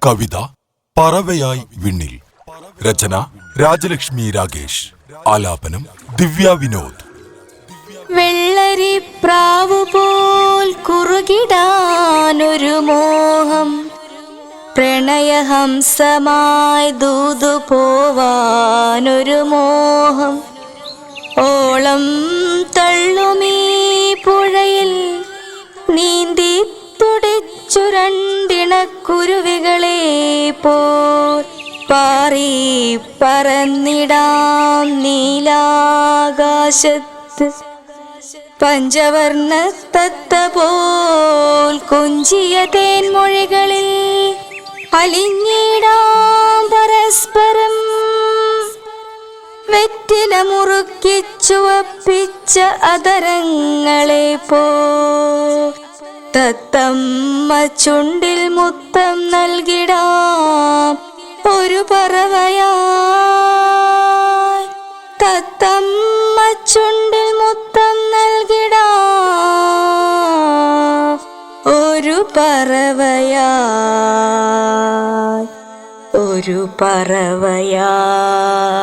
കവിത പറവയായി വിണ്ണിൽ. രചന രാജലക്ഷ്മി രാഗേഷ്. ആലാപനം ദിവ്യ വിനോദ്. വെള്ളരി പ്രാവുപോൽ കുറുകിടാനൊരു മോഹം, പ്രണയഹംസമായി ദൂതു പോവാനൊരു മോഹം. ഓളം തള്ളുമീ പുഴയിൽ നീന്തി തുടിച്ചു രണ്ടിണക്കുരുവികളെ പോൽ പാറി പറന്നിടാം നീലാകാശത്ത്. പഞ്ചവർണ്ണ തത്ത പോൽ കൊഞ്ചിയ തേൻമൊഴികളിൽ അലിഞ്ഞിടാം പരസ്പരം. വെറ്റില മുറുക്കി ചുവപ്പിച്ച അതരങ്ങളെ പോ തത്തമ്മ ചുണ്ടിൽ മുത്തം നൽകിടാം ഒരു പറവയായി. തത്തമ്മ ചുണ്ടിൽ മുത്തം നൽകിടാം ഒരു പറവയായി, ഒരു പറവയായി.